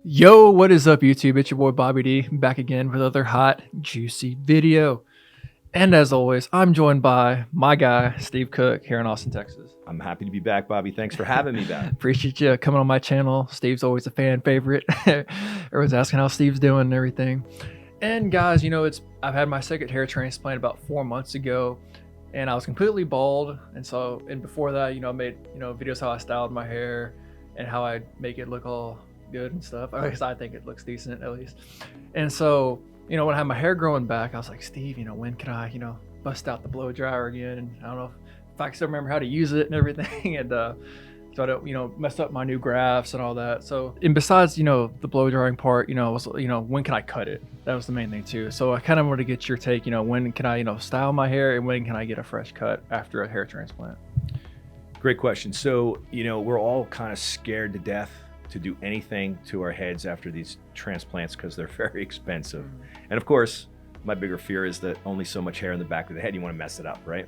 Yo, what is up, YouTube? It's your boy Bobby D back again with another hot, juicy video. And as always, I'm joined by my guy, Steve Cook, here in Austin, Texas. I'm happy to be back, Bobby. Thanks for having me back. Appreciate you coming on my channel. Steve's always a fan favorite. Everyone's asking how Steve's doing and everything. And guys, I've had my second hair transplant about 4 months ago, and I was completely bald. And before that, I made videos how I styled my hair and how I make it look all good and stuff. At least I think it looks decent, at least. And so, when I had my hair growing back, I was like, Steve, when can I, bust out the blow dryer again? And I don't know if I can still remember how to use it and everything. And so I don't, mess up my new grafts and all that. So, and besides, the blow drying part, was, when can I cut it? That was the main thing too. So I kind of wanted to get your take, when can I, style my hair, and when can I get a fresh cut after a hair transplant? Great question. So, we're all kind of scared to death to do anything to our heads after these transplants because they're very expensive. And of course, my bigger fear is that only so much hair in the back of the head, you want to mess it up, right?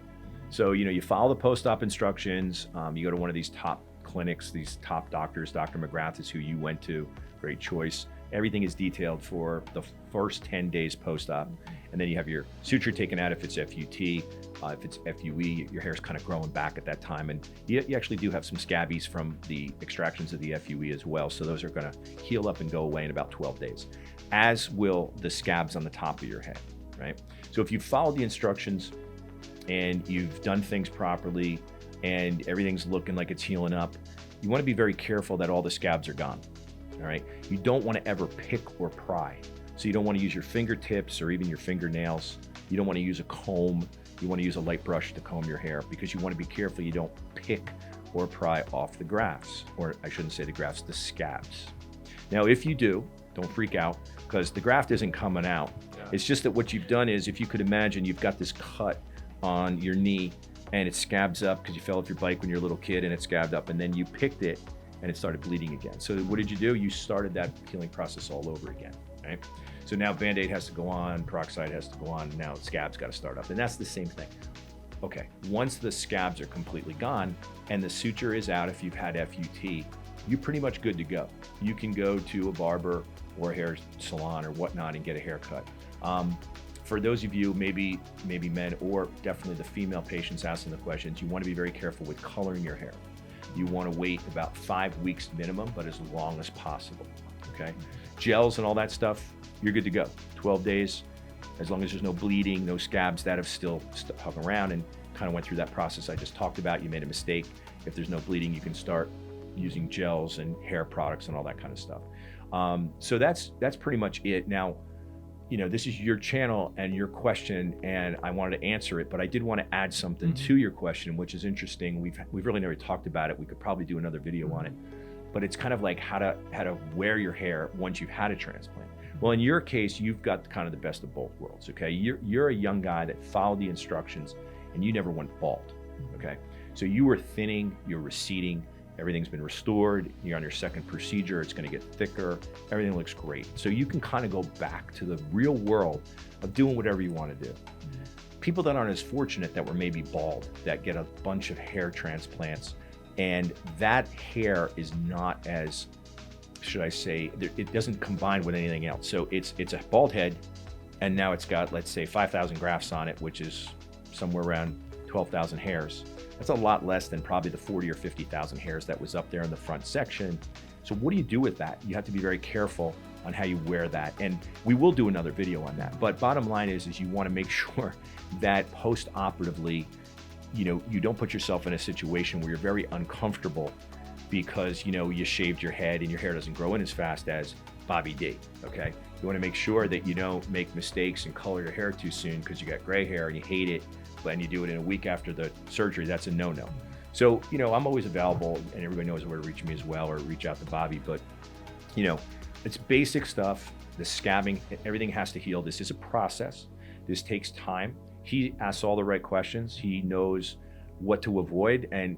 So, you follow the post-op instructions. You go to one of these top clinics, these top doctors. Dr. McGrath is who you went to. Great choice. Everything is detailed for the first 10 days post-op. And then you have your suture taken out if it's FUT. If it's FUE, your hair's kind of growing back at that time. And you actually do have some scabbies from the extractions of the FUE as well. So those are going to heal up and go away in about 12 days, as will the scabs on the top of your head, right? So if you follow the instructions and you've done things properly and everything's looking like it's healing up, you want to be very careful that all the scabs are gone, all right? You don't want to ever pick or pry. So you don't want to use your fingertips or even your fingernails. You don't want to use a comb. You want to use a light brush to comb your hair because you want to be careful you don't pick or pry off the grafts, or I shouldn't say the grafts, the scabs. Now, if you do, don't freak out because the graft isn't coming out. It's just that what you've done is, if you could imagine, you've got this cut on your knee and it scabs up because you fell off your bike when you were a little kid and it scabbed up, and then you picked it and it started bleeding again. So what did you do? You started that healing process all over again, right? So now Band-Aid has to go on, peroxide has to go on, now scabs got to start up. And that's the same thing. Okay, once the scabs are completely gone and the suture is out, if you've had FUT, you're pretty much good to go. You can go to a barber or a hair salon or whatnot and get a haircut. For those of you, maybe men, or definitely the female patients asking the questions, you want to be very careful with coloring your hair. You want to wait about 5 weeks minimum, but as long as possible, okay? Gels and all that stuff, you're good to go. 12 days, as long as there's no bleeding, no scabs that have still hung around and kind of went through that process I just talked about. You made a mistake. If there's no bleeding, you can start using gels and hair products and all that kind of stuff. So that's pretty much it. Now, this is your channel and your question, and I wanted to answer it, but I did want to add something to your question, which is interesting. We've really never talked about it. We could probably do another video on it, but it's kind of like how to wear your hair once you've had a transplant. Well, in your case, you've got kind of the best of both worlds, okay? You're a young guy that followed the instructions and you never went bald, okay? So you were thinning, you're receding, everything's been restored, you're on your second procedure, it's gonna get thicker, everything looks great. So you can kind of go back to the real world of doing whatever you wanna do. People that aren't as fortunate that were maybe bald, that get a bunch of hair transplants, and that hair is not as, should I say, it doesn't combine with anything else. So it's a bald head, and now it's got, let's say, 5,000 grafts on it, which is somewhere around 12,000 hairs. That's a lot less than probably the 40 or 50,000 hairs that was up there in the front section. So what do you do with that? You have to be very careful on how you wear that. And we will do another video on that. But bottom line is you want to make sure that post-operatively, you don't put yourself in a situation where you're very uncomfortable because, you shaved your head and your hair doesn't grow in as fast as Bobby D, okay? You want to make sure that you don't make mistakes and color your hair too soon because you got gray hair and you hate it, and you do it in a week after the surgery. That's a no-no. So, I'm always available, and everybody knows where to reach me as well, or reach out to Bobby, but, it's basic stuff. The scabbing, everything has to heal. This is a process. This takes time. He asks all the right questions. He knows what to avoid and,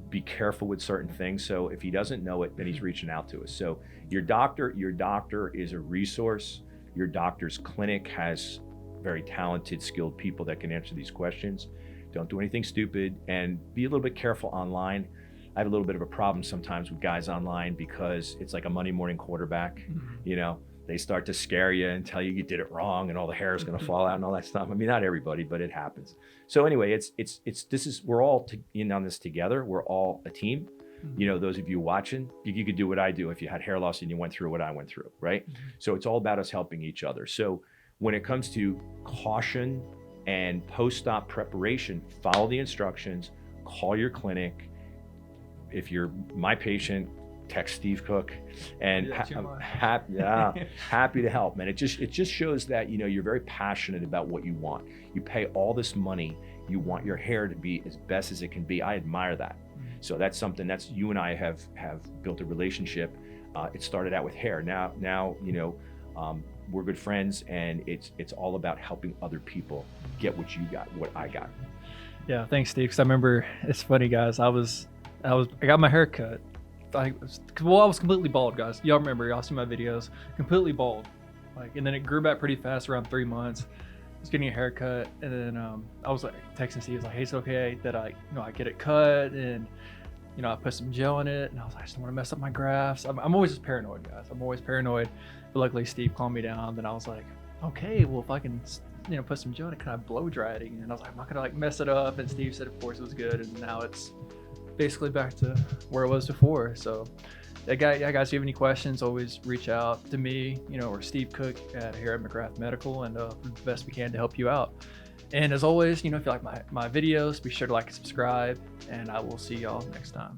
be careful with certain things. So if he doesn't know it, then he's reaching out to us. So your doctor is a resource. Your doctor's clinic has very talented, skilled people that can answer these questions. Don't do anything stupid, and be a little bit careful online. I have a little bit of a problem sometimes with guys online because it's like a Monday morning quarterback. You know, they start to scare you and tell you you did it wrong and all the hair is going to fall out and all that stuff. I mean, not everybody, but it happens. So anyway, we're all in on this together. We're all a team. You know, those of you watching, you could do what I do if you had hair loss and you went through what I went through, right? So it's all about us helping each other. So when it comes to caution and post-op preparation, follow the instructions, call your clinic. If you're my patient, text Steve Cook, and happy to help, man. It just shows that, you know, you're very passionate about what you want. You pay all this money, you want your hair to be as best as it can be. I admire that. So that's something that's you and I have built a relationship. It started out with hair. Now you know, we're good friends, and it's all about helping other people get what you got, what I got. Yeah, thanks, Steve. Because I remember, it's funny, guys. I got my hair cut. I was completely bald, guys. Y'all remember? Y'all see my videos? Completely bald, like, and then it grew back pretty fast around 3 months. I was getting a haircut, and then I was like texting Steve, like, "Hey, it's okay that I get it cut, and I put some gel in it." And I was like, "I just don't want to mess up my grafts." I'm always just paranoid, guys. I'm always paranoid. But luckily, Steve calmed me down. Then I was like, "Okay, well, if I can, put some gel in it, can I blow dry it again?" And I was like, "I'm not gonna mess it up." And Steve said, of course, it was good. And now it's basically back to where it was before. So, yeah, guys, if you have any questions, always reach out to me, or Steve Cook here at McGrath Medical, and we'll do the best we can to help you out. And as always, if you like my videos, be sure to like and subscribe, and I will see y'all next time.